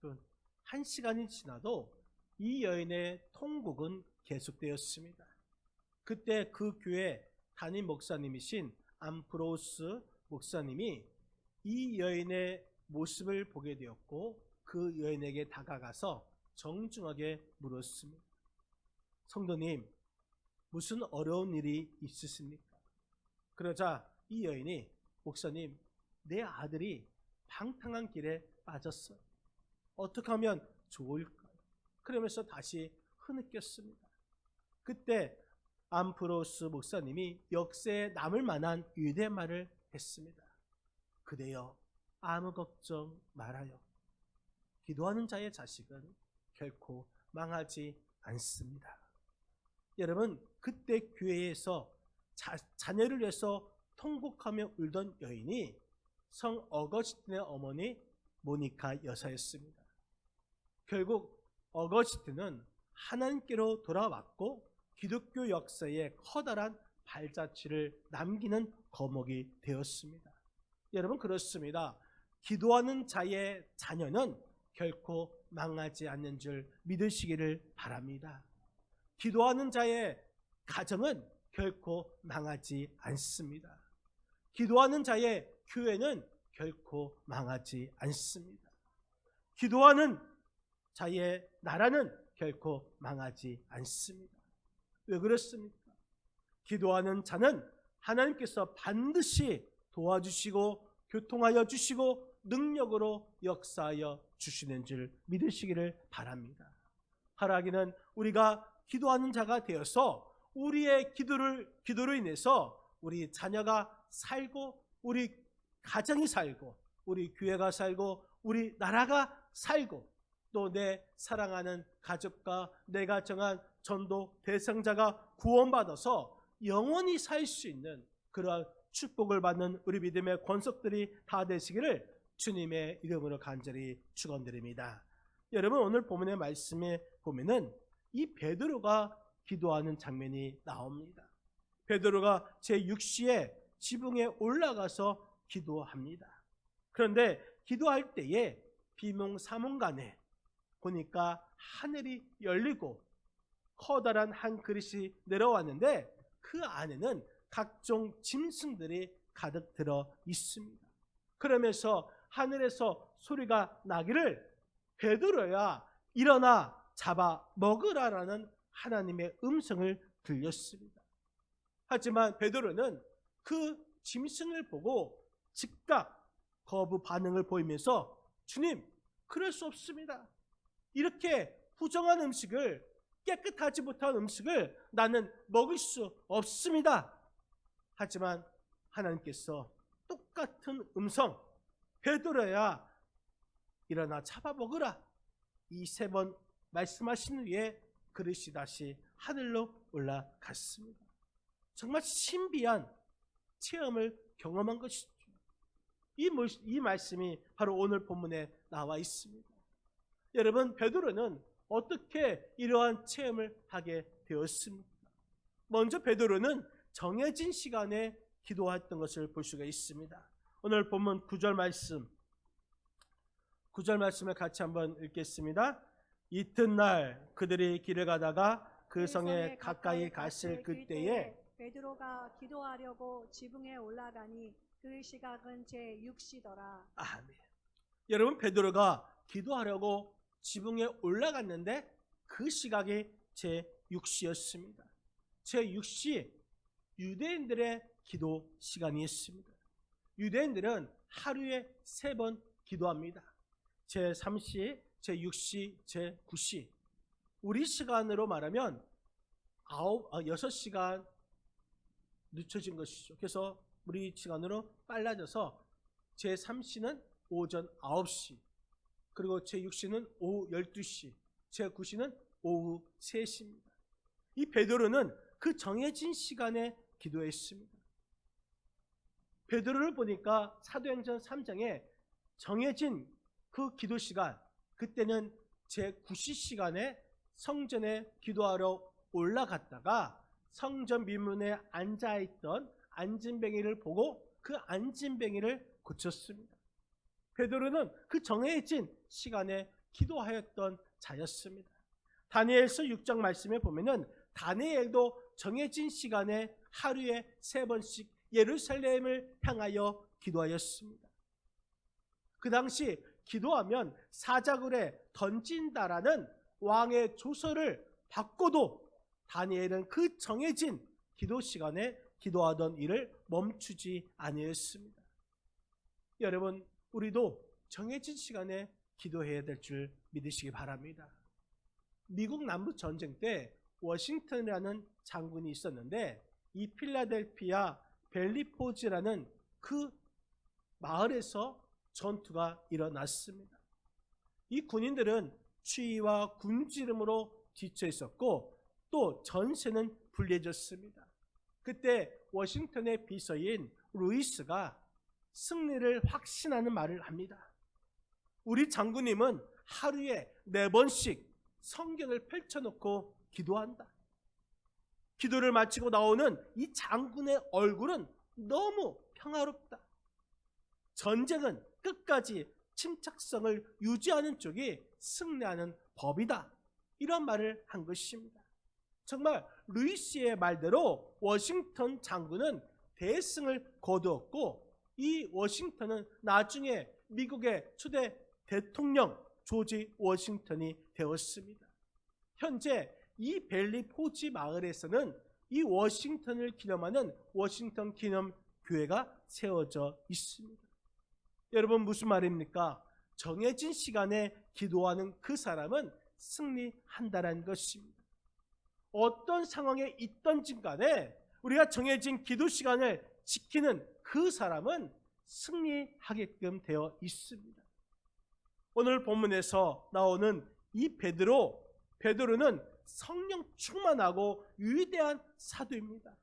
40분, 1시간이 지나도 이 여인의 통곡은 계속되었습니다. 그때 그 교회 담임 목사님이신 암프로스 목사님이 이 여인의 모습을 보게 되었고 그 여인에게 다가가서 정중하게 물었습니다. 성도님, 무슨 어려운 일이 있으십니까? 그러자 이 여인이, 목사님, 내 아들이 방탕한 길에 빠졌어요. 어떻게 하면 좋을까요? 그러면서 다시 흐느꼈습니다. 그때 암프로스 목사님이 역사에 남을 만한 위대한 말을 했습니다. 그대여, 아무 걱정 말아요. 기도하는 자의 자식은 결코 망하지 않습니다. 여러분, 그때 교회에서 자녀를 위해서 통곡하며 울던 여인이 성 어거스틴의 어머니 모니카 여사였습니다. 결국 어거스틴은 하나님께로 돌아왔고 기독교 역사에 커다란 발자취를 남기는 거목이 되었습니다. 여러분, 그렇습니다. 기도하는 자의 자녀는 결코 망하지 않는 줄 믿으시기를 바랍니다. 기도하는 자의 가정은 결코 망하지 않습니다. 기도하는 자의 교회는 결코 망하지 않습니다. 기도하는 자의 나라는 결코 망하지 않습니다. 왜 그렇습니까? 기도하는 자는 하나님께서 반드시 도와주시고 교통하여 주시고 능력으로 역사하여 주시는 줄 믿으시기를 바랍니다. 하라기는 우리가 기도하는 자가 되어서 우리의 기도로 인해서 우리 자녀가 살고 우리 가정이 살고 우리 교회가 살고 우리 나라가 살고 또 내 사랑하는 가족과 내가 정한 전도 대상자가 구원받아서 영원히 살 수 있는 그러한 축복을 받는 우리 믿음의 권속들이 다 되시기를 주님의 이름으로 간절히 축원드립니다. 여러분, 오늘 본문의 말씀에 보면은 이 베드로가 기도하는 장면이 나옵니다. 베드로가 제6시에 지붕에 올라가서 기도합니다. 그런데 기도할 때에 비몽사몽간에 보니까 하늘이 열리고 커다란 한 그릇이 내려왔는데 그 안에는 각종 짐승들이 가득 들어 있습니다. 그러면서 하늘에서 소리가 나기를 베드로야 일어나 잡아 먹으라라는 하나님의 음성을 들렸습니다. 하지만 베드로는 그 짐승을 보고 즉각 거부 반응을 보이면서 주님, 그럴 수 없습니다. 이렇게 부정한 음식을, 깨끗하지 못한 음식을 나는 먹을 수 없습니다. 하지만 하나님께서 똑같은 음성, 베드로야 일어나 잡아먹으라, 이 3번 말씀하신 후에 그릇이 다시 하늘로 올라갔습니다. 정말 신비한 체험을 경험한 것이죠. 이 말씀이 바로 오늘 본문에 나와 있습니다. 여러분, 베드로는 어떻게 이러한 체험을 하게 되었습니까? 먼저 베드로는 정해진 시간에 기도했던 것을 볼 수가 있습니다. 오늘 본문 9절 말씀을 같이 한번 읽겠습니다. 이튿날 그들이 길을 가다가 그 성에 가까이 갔을 그때에 베드로가 기도하려고 지붕에 올라가니 그 시각은 제6시더라. 아멘. 여러분, 베드로가 기도하려고 지붕에 올라갔는데 그 시각이 제6시였습니다. 제6시, 유대인들의 기도 시간이었습니다. 유대인들은 하루에 3번 기도합니다. 제3시, 제6시, 제9시. 우리 시간으로 말하면 6시간 늦춰진 것이죠. 그래서 우리 시간으로 빨라져서 제3시는 오전 9시, 그리고 제6시는 오후 12시, 제9시는 오후 3시입니다. 이 베드로는 그 정해진 시간에 기도했습니다. 베드로를 보니까 사도행전 3장에 정해진 그 기도 시간, 그때는 제9시 시간에 성전에 기도하러 올라갔다가 성전 미문에 앉아있던 안진뱅이를 보고 그 안진뱅이를 고쳤습니다. 베드로는 그 정해진 시간에 기도하였던 자였습니다. 다니엘서 6장 말씀에 보면은 다니엘도 정해진 시간에 하루에 3번씩 예루살렘을 향하여 기도하였습니다. 그 당시 기도하면 사자굴에 던진다라는 왕의 조서를 받고도 다니엘은 그 정해진 기도 시간에 기도하던 일을 멈추지 아니했습니다. 여러분, 우리도 정해진 시간에 기도해야 될 줄 믿으시기 바랍니다. 미국 남부 전쟁 때 워싱턴이라는 장군이 있었는데 이 필라델피아 벨리포즈라는 그 마을에서 전투가 일어났습니다. 이 군인들은 추위와 굶주림으로 지쳐 있었고 또 전세는 불리해졌습니다. 그때 워싱턴의 비서인 루이스가 승리를 확신하는 말을 합니다. 우리 장군님은 하루에 4번씩 성경을 펼쳐놓고 기도한다. 기도를 마치고 나오는 이 장군의 얼굴은 너무 평화롭다. 전쟁은 끝까지 침착성을 유지하는 쪽이 승리하는 법이다. 이런 말을 한 것입니다. 정말 루이스의 말대로 워싱턴 장군은 대승을 거두었고 이 워싱턴은 나중에 미국의 초대 대통령 조지 워싱턴이 되었습니다. 현재 이 벨리포즈 마을에서는 이 워싱턴을 기념하는 워싱턴 기념교회가 세워져 있습니다. 여러분, 무슨 말입니까? 정해진 시간에 기도하는 그 사람은 승리한다는 것입니다. 어떤 상황에 있던지 간에 우리가 정해진 기도 시간을 지키는 그 사람은 승리하게끔 되어 있습니다. 오늘 본문에서 나오는 이 베드로는 성령 충만하고 위대한 사도입니다.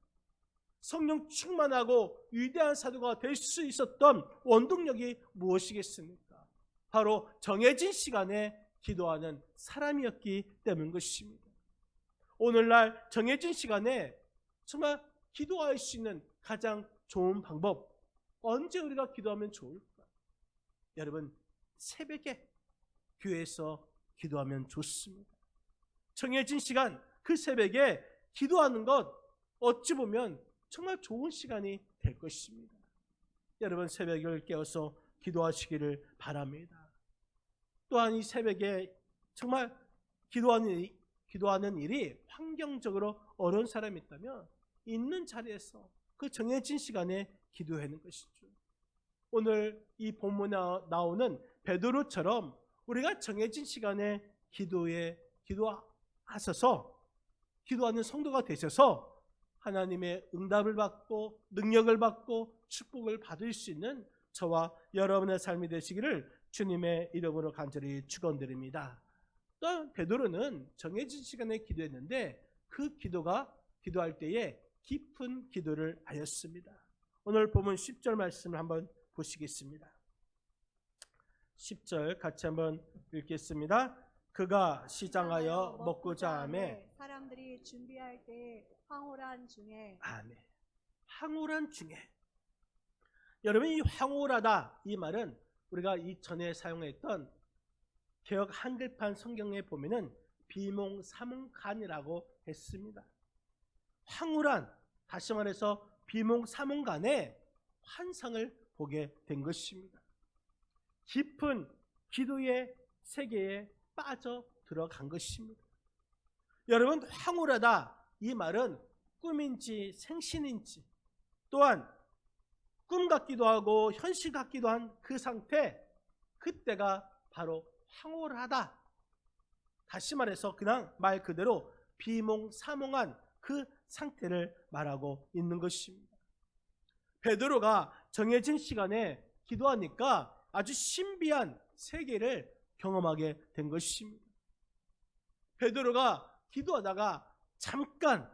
성령 충만하고 위대한 사도가 될 수 있었던 원동력이 무엇이겠습니까? 바로 정해진 시간에 기도하는 사람이었기 때문인 것입니다. 오늘날 정해진 시간에 정말 기도할 수 있는 가장 좋은 방법, 언제 우리가 기도하면 좋을까? 여러분, 새벽에 교회에서 기도하면 좋습니다. 정해진 시간, 그 새벽에 기도하는 것 어찌 보면 정말 좋은 시간이 될 것입니다. 여러분, 새벽을 깨어서 기도하시기를 바랍니다. 또한 이 새벽에 정말 기도하는 일이 환경적으로 어려운 사람이 있다면 있는 자리에서 그 정해진 시간에 기도하는 것이죠. 오늘 이 본문에 나오는 베드로처럼 우리가 정해진 시간에 기도하셔서 기도하는 성도가 되셔서 하나님의 응답을 받고 능력을 받고 축복을 받을 수 있는 저와 여러분의 삶이 되시기를 주님의 이름으로 간절히 축원드립니다. 또한 베드로는 정해진 시간에 기도했는데 그 기도할 때에 깊은 기도를 하였습니다. 오늘 본문 10절 말씀을 한번 보시겠습니다. 10절 같이 한번 읽겠습니다. 그가 시장하여 먹고자 하매 사람들이 준비할 때 황홀한 중에. 아멘. 황홀한 중에. 여러분, 이 황홀하다 이 말은 우리가 이전에 사용했던 개역 한글판 성경에 보면은 비몽사몽간이라고 했습니다. 황홀한, 다시 말해서 비몽사몽간에 환상을 보게 된 것입니다. 깊은 기도의 세계에 빠져 들어간 것입니다. 여러분, 황홀하다 이 말은 꿈인지 생신인지 또한 꿈 같기도 하고 현실 같기도 한 그 상태, 그때가 바로 황홀하다. 다시 말해서 그냥 말 그대로 비몽사몽한 그 상태를 말하고 있는 것입니다. 베드로가 정해진 시간에 기도하니까 아주 신비한 세계를 경험하게 된 것입니다. 베드로가 기도하다가 잠깐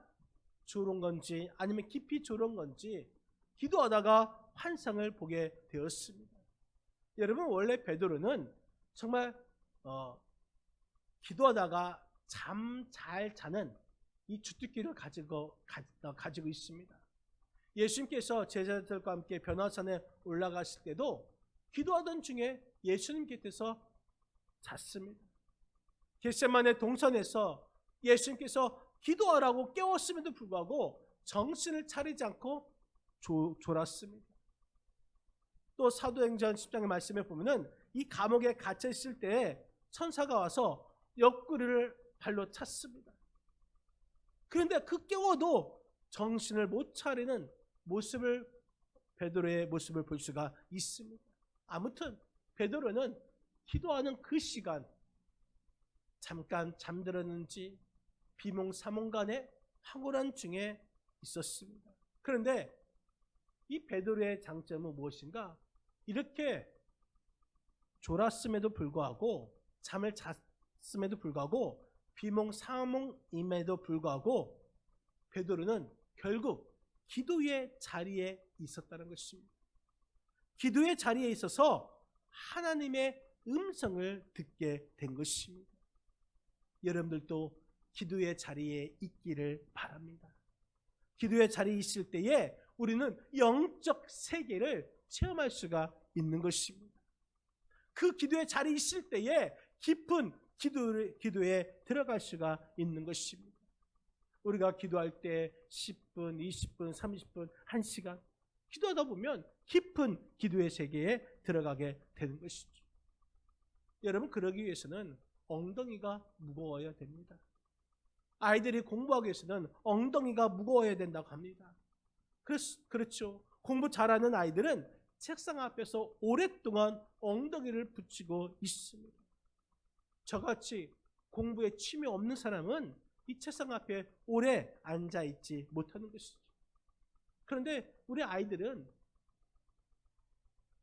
졸은 건지 아니면 깊이 졸은 건지 기도하다가 환상을 보게 되었습니다. 여러분, 원래 베드로는 정말 기도하다가 잠 잘 자는 이 주특기를 가지고 있습니다. 예수님께서 제자들과 함께 변화산에 올라갔을 때도 기도하던 중에 예수님 곁에서 잤습니다. 겟세마네 동산에서 예수님께서 기도하라고 깨웠음에도 불구하고 정신을 차리지 않고 졸았습니다. 또 사도행전 10장의 말씀에 보면은 이 감옥에 갇혀 있을 때 천사가 와서 옆구리를 발로 찼습니다. 그런데 그 깨워도 정신을 못 차리는 모습을, 베드로의 모습을 볼 수가 있습니다. 아무튼 베드로는 기도하는 그 시간 잠깐 잠들었는지 비몽사몽간에 황홀한 중에 있었습니다. 그런데 이 베드로의 장점은 무엇인가? 이렇게 졸았음에도 불구하고, 잠을 잤음에도 불구하고, 비몽사몽임에도 불구하고 베드로는 결국 기도의 자리에 있었다는 것입니다. 기도의 자리에 있어서 하나님의 음성을 듣게 된 것입니다. 여러분들도 기도의 자리에 있기를 바랍니다. 기도의 자리에 있을 때에 우리는 영적 세계를 체험할 수가 있는 것입니다. 그 기도의 자리에 있을 때에 깊은 기도에 들어갈 수가 있는 것입니다. 우리가 기도할 때 10분, 20분, 30분, 1시간 기도하다 보면 깊은 기도의 세계에 들어가게 되는 것이죠. 여러분, 그러기 위해서는 엉덩이가 무거워야 됩니다. 아이들이 공부하기 위해서는 엉덩이가 무거워야 된다고 합니다. 그렇죠. 공부 잘하는 아이들은 책상 앞에서 오랫동안 엉덩이를 붙이고 있습니다. 저같이 공부에 취미 없는 사람은 이 책상 앞에 오래 앉아있지 못하는 것이죠. 그런데 우리 아이들은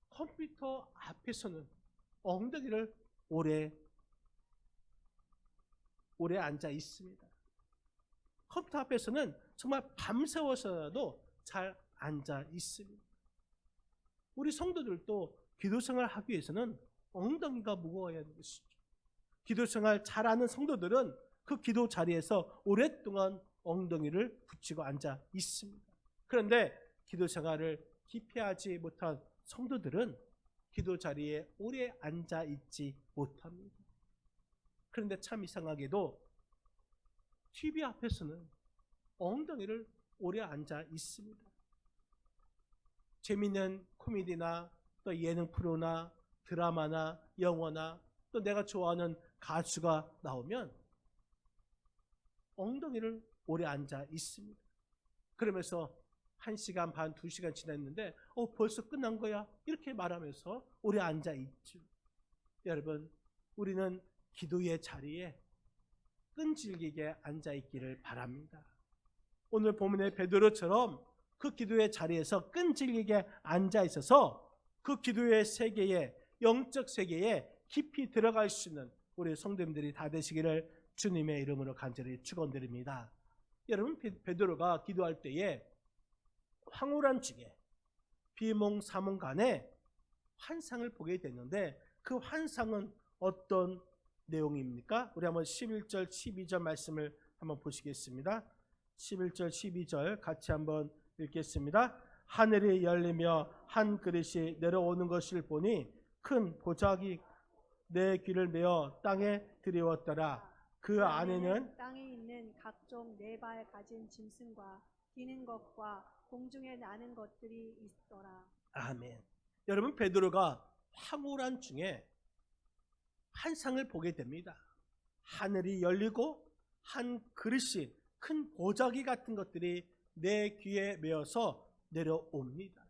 컴퓨터 앞에서는 엉덩이를 오래 앉아 있습니다. 컴퓨터 앞에서는 정말 밤새워서라도 잘 앉아 있습니다. 우리 성도들도 기도생활을 하기 위해서는 엉덩이가 무거워야 하는 것이죠. 기도생활 잘하는 성도들은 그 기도 자리에서 오랫동안 엉덩이를 붙이고 앉아 있습니다. 그런데 기도생활을 깊이 하지 못한 성도들은 기도 자리에 오래 앉아 있지 못합니다. 그런데 참 이상하게도 TV 앞에서는 엉덩이를 오래 앉아 있습니다. 재미있는 코미디나 또 예능 프로나 드라마나 영화나 또 내가 좋아하는 가수가 나오면 엉덩이를 오래 앉아 있습니다. 그러면서 1시간 반, 2시간 지났는데 벌써 끝난 거야? 이렇게 말하면서 오래 앉아 있죠. 여러분, 우리는 기도의 자리에 끈질기게 앉아 있기를 바랍니다. 오늘 본문의 베드로처럼 그 기도의 자리에서 끈질기게 앉아 있어서 그 기도의 세계에, 영적 세계에 깊이 들어갈 수 있는 우리 성도님들이 다 되시기를 주님의 이름으로 간절히 축원드립니다. 여러분, 베드로가 기도할 때에 황홀한 중에 비몽사몽간에 환상을 보게 됐는데 그 환상은 어떤 내용입니까? 우리 한번 11절 12절 말씀을 한번 보시겠습니다. 11절 12절 같이 한번 읽겠습니다. 하늘이 열리며 한 그릇이 내려오는 것을 보니 큰 보자기 내 귀를 메어 땅에 들이웠더라. 그 안에는 땅에 있는 각종 네 발 가진 짐승과 기는 것과 공중에 나는 것들이 있더라. 아멘. 여러분, 베드로가 황홀한 중에 환상을 보게 됩니다. 하늘이 열리고 한 그릇이, 큰 보자기 같은 것들이 내 귀에 메어서 내려옵니다.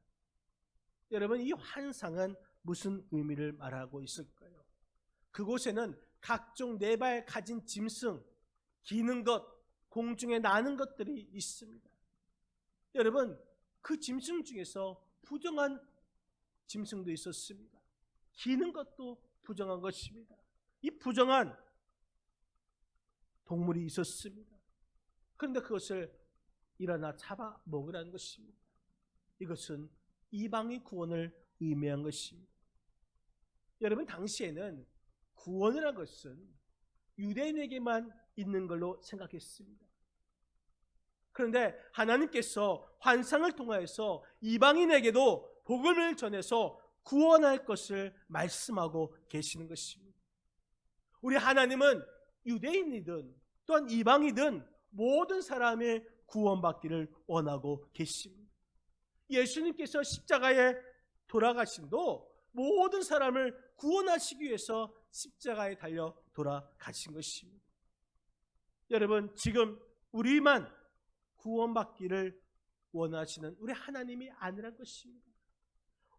여러분, 이 환상은 무슨 의미를 말하고 있을까요? 그곳에는 각종 네 발 가진 짐승, 기는 것, 공중에 나는 것들이 있습니다. 여러분, 그 짐승 중에서 부정한 짐승도 있었습니다. 기는 것도 부정한 것입니다. 이 부정한 동물이 있었습니다. 그런데 그것을 일어나 잡아 먹으라는 것입니다. 이것은 이방의 구원을 의미한 것입니다. 여러분, 당시에는 구원이라는 것은 유대인에게만 있는 걸로 생각했습니다. 그런데 하나님께서 환상을 통하여서 이방인에게도 복음을 전해서 구원할 것을 말씀하고 계시는 것입니다. 우리 하나님은 유대인이든 또한 이방이든 모든 사람의 구원받기를 원하고 계십니다. 예수님께서 십자가에 돌아가심도 모든 사람을 구원하시기 위해서 십자가에 달려 돌아가신 것입니다. 여러분, 지금 우리만 구원받기를 원하시는 우리 하나님이 아니란 것입니다.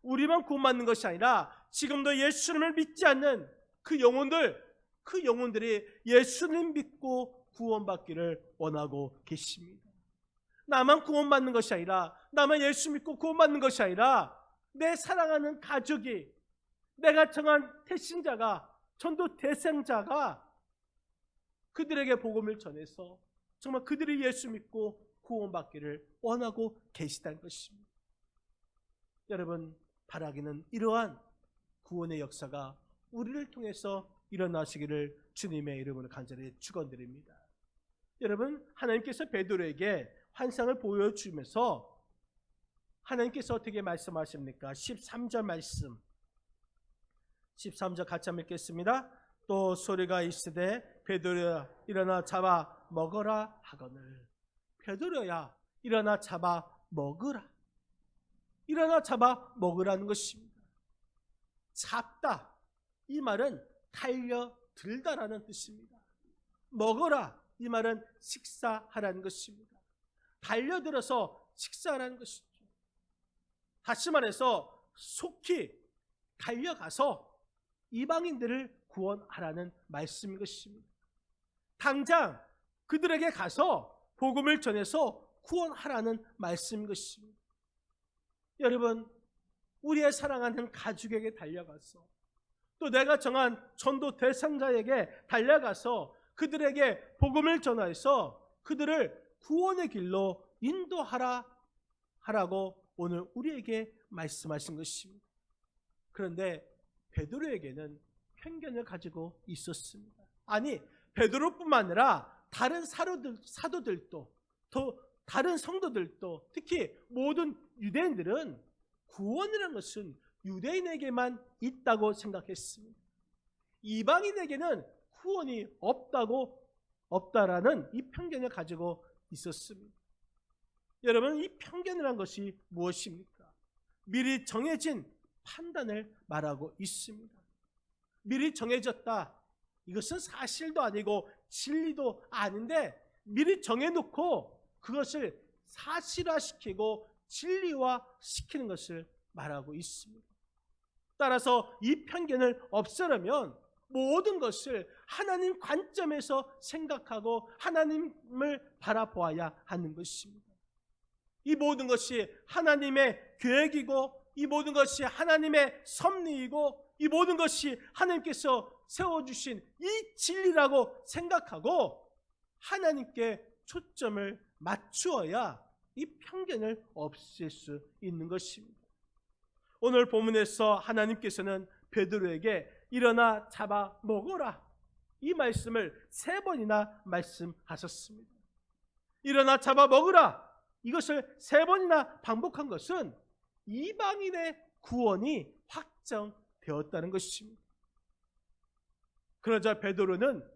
우리만 구원받는 것이 아니라 지금도 예수님을 믿지 않는 그 영혼들이 예수님 믿고 구원받기를 원하고 계십니다. 나만 구원받는 것이 아니라, 나만 예수 믿고 구원받는 것이 아니라 내 사랑하는 가족이, 내가 정한 태신자가, 전도 대상자가 그들에게 복음을 전해서 정말 그들이 예수 믿고 구원받기를 원하고 계시다는 것입니다. 여러분, 바라기는 이러한 구원의 역사가 우리를 통해서 일어나시기를 주님의 이름으로 간절히 축원드립니다. 여러분, 하나님께서 베드로에게 환상을 보여주면서 하나님께서 어떻게 말씀하십니까? 13절 말씀, 13절 같이 한번 읽겠습니다. 또 소리가 있으되 베드로야 일어나 잡아 먹어라 하거늘. 베드로야 일어나 잡아 먹으라. 일어나 잡아 먹으라는 것입니다. 잡다, 이 말은 달려들다라는 뜻입니다. 먹어라, 이 말은 식사하라는 것입니다. 달려들어서 식사하라는 것이죠. 다시 말해서 속히 달려가서 이방인들을 구원하라는 말씀인 것입니다. 당장 그들에게 가서 복음을 전해서 구원하라는 말씀인 것입니다. 여러분, 우리의 사랑하는 가족에게 달려가서, 또 내가 정한 전도 대상자에게 달려가서 그들에게 복음을 전하여서 그들을 구원의 길로 인도하라고 오늘 우리에게 말씀하신 것입니다. 그런데 베드로에게는 편견을 가지고 있었습니다. 아니, 베드로뿐만 아니라 다른 사도들도, 또 다른 성도들도, 특히 모든 유대인들은 구원이라는 것은 유대인에게만 있다고 생각했습니다. 이방인에게는 구원이 없다라는 이 편견을 가지고 있었습니다. 여러분, 이 편견이라는 것이 무엇입니까? 미리 정해진 판단을 말하고 있습니다. 미리 정해졌다, 이것은 사실도 아니고 진리도 아닌데 미리 정해놓고 그것을 사실화시키고 진리화시키는 것을 말하고 있습니다. 따라서 이 편견을 없애려면 모든 것을 하나님 관점에서 생각하고 하나님을 바라보아야 하는 것입니다. 이 모든 것이 하나님의 계획이고, 이 모든 것이 하나님의 섭리이고, 이 모든 것이 하나님께서 세워주신 이 진리라고 생각하고 하나님께 초점을 맞추어야 이 편견을 없앨 수 있는 것입니다. 오늘 본문에서 하나님께서는 베드로에게 일어나 잡아 먹어라, 이 말씀을 3번이나 말씀하셨습니다. 일어나 잡아 먹으라, 이것을 3번이나 반복한 것은 이방인의 구원이 확정되었다는 것입니다. 그러자 베드로는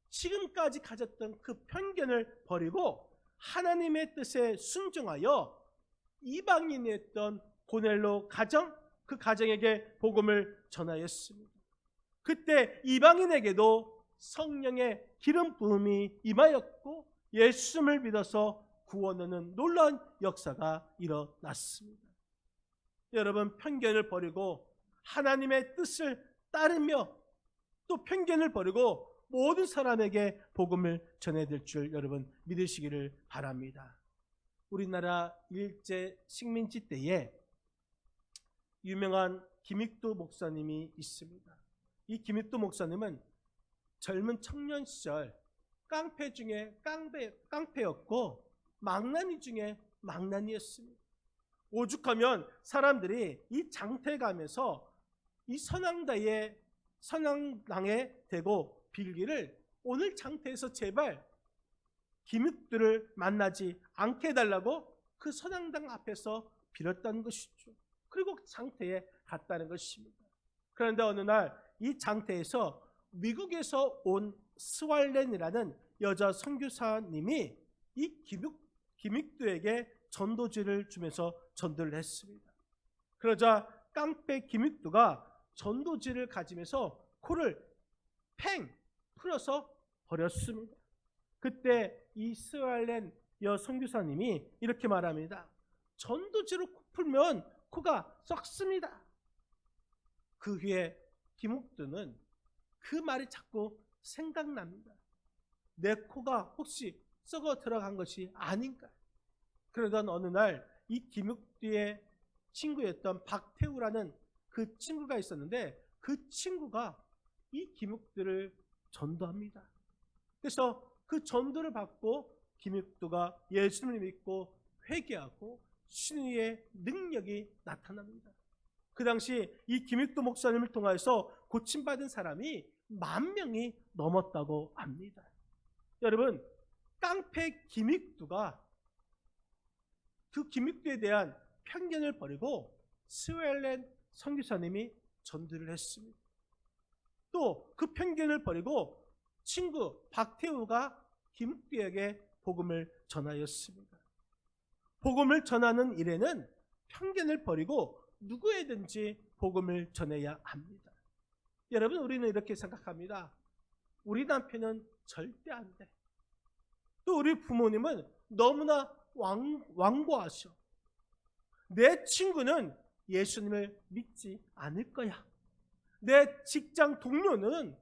지금까지 가졌던 그 편견을 버리고 하나님의 뜻에 순종하여 이방인이 했던 고넬로 가정, 그 가정에게 복음을 전하였습니다. 그때 이방인에게도 성령의 기름 부음이 임하였고 예수님을 믿어서 구원하는 놀라운 역사가 일어났습니다. 여러분, 편견을 버리고 하나님의 뜻을 따르며 또 편견을 버리고 모든 사람에게 복음을 전해드릴 줄 여러분 믿으시기를 바랍니다. 우리나라 일제 식민지 때에 유명한 김익도 목사님이 있습니다. 이 김익도 목사님은 젊은 청년 시절 깡패 중에 깡패였고 망나니 중에 망나니였습니다. 오죽하면 사람들이 이 장터에 가면서 이 선앙당에 대고 빌기를 오늘 장터에서 제발 김익도를 만나지 않게 해달라고 그 선앙당 앞에서 빌었다는 것이죠. 그리고 장터에 갔다는 것입니다. 그런데 어느 날 이 장터에서 미국에서 온 스왈렌이라는 여자 선교사님이 이 김익두에게 전도지를 주면서 전도를 했습니다. 그러자 깡패 김익두가 전도지를 가지면서 코를 팽 풀어서 버렸습니다. 그때 이 스왈렌 여 선교사님이 이렇게 말합니다. 전도지로 코 풀면 코가 썩습니다. 그 후에 김익두는 그 말이 자꾸 생각납니다. 내 코가 혹시 썩어 들어간 것이 아닌가. 그러던 어느 날 이 김익두의 친구였던 박태우라는 그 친구가 있었는데 그 친구가 이 김익두를 전도합니다. 그래서 그 전도를 받고 김익두가 예수님을 믿고 회개하고 신의의 능력이 나타납니다. 그 당시 이 김익두 목사님을 통해서 고침받은 사람이 10,000명이 넘었다고 합니다. 여러분, 깡패 김익두가 그 김익두에 대한 편견을 버리고 스왈렌 선교사님이 전도를 했습니다. 또 그 편견을 버리고 친구 박태우가 김익두에게 복음을 전하였습니다. 복음을 전하는 일에는 편견을 버리고 누구에든지 복음을 전해야 합니다. 여러분, 우리는 이렇게 생각합니다. 우리 남편은 절대 안 돼. 또 우리 부모님은 너무나 완고하셔. 내 친구는 예수님을 믿지 않을 거야. 내 직장 동료는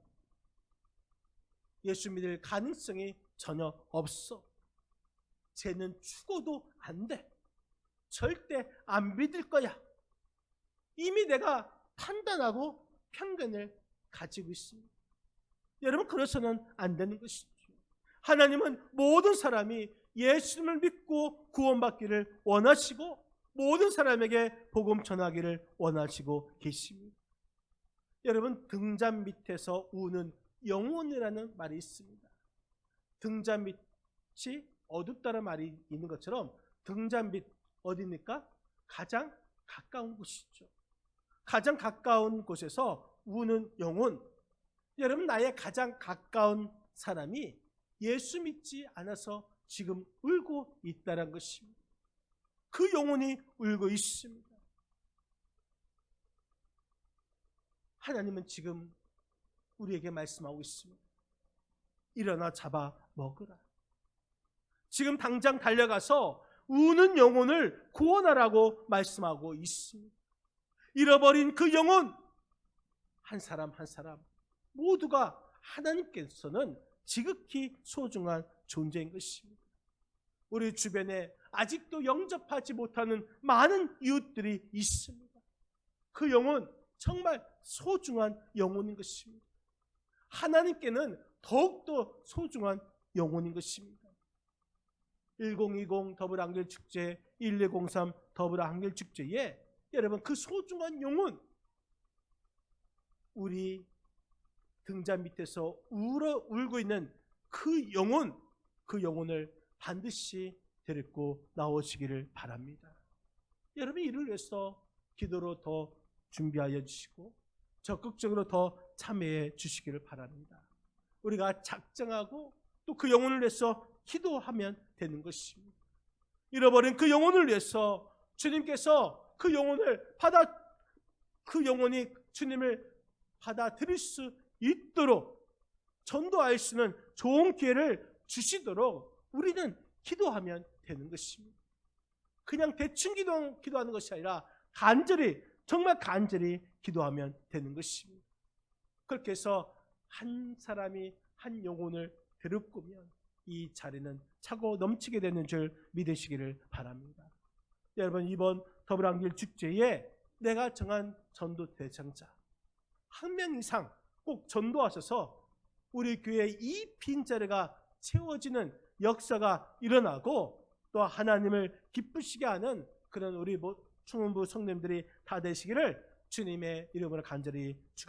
예수 믿을 가능성이 전혀 없어. 쟤는 죽어도 안 돼. 절대 안 믿을 거야. 이미 내가 판단하고 편견을 가지고 있습니다. 여러분, 그래서는 안 되는 것이죠. 하나님은 모든 사람이 예수님을 믿고 구원받기를 원하시고 모든 사람에게 복음 전하기를 원하시고 계십니다. 여러분, 등잔 밑에서 우는 영혼이라는 말이 있습니다. 등잔 밑이 어둡다는 말이 있는 것처럼 등잔 밑 어디입니까? 가장 가까운 곳이죠. 가장 가까운 곳에서 우는 영혼. 여러분, 나의 가장 가까운 사람이 예수 믿지 않아서 지금 울고 있다는 것입니다. 그 영혼이 울고 있습니다. 하나님은 지금 우리에게 말씀하고 있습니다. 일어나 잡아 먹으라. 지금 당장 달려가서 우는 영혼을 구원하라고 말씀하고 있습니다. 잃어버린 그 영혼, 한 사람 한 사람 모두가 하나님께서는 지극히 소중한 존재인 것입니다. 우리 주변에 아직도 영접하지 못하는 많은 이웃들이 있습니다. 그 영혼 정말 소중한 영혼인 것입니다. 하나님께는 더욱더 소중한 영혼인 것입니다. 1020 더블안gel축제, 1203 더블안gel축제에 여러분, 그 소중한 영혼, 우리 등잔 밑에서 울고 있는 그 영혼을 반드시 데리고 나오시기를 바랍니다. 여러분, 이를 위해서 기도로 더 준비하여 주시고 적극적으로 더 참여해 주시기를 바랍니다. 우리가 작정하고 또 그 영혼을 위해서 기도하면 되는 것입니다. 잃어버린 그 영혼을 위해서 주님께서 그 영혼이 주님을 받아들일 수 있도록 전도할 수 있는 좋은 기회를 주시도록 우리는 기도하면 되는 것입니다. 그냥 대충 기도하는 것이 아니라 정말 간절히 기도하면 되는 것입니다. 그렇게 해서 한 사람이 한 영혼을 데리고면 이 자리는 차고 넘치게 되는 줄 믿으시기를 바랍니다. 여러분, 이번 더블안길 축제에 내가 정한 전도 대상자 1명 이상 꼭 전도하셔서 우리 교회의 이 빈자리가 채워지는 역사가 일어나고 또 하나님을 기쁘시게 하는 그런 우리 충원부 성도님들이 다 되시기를 주님의 이름으로 간절히 축원합니다.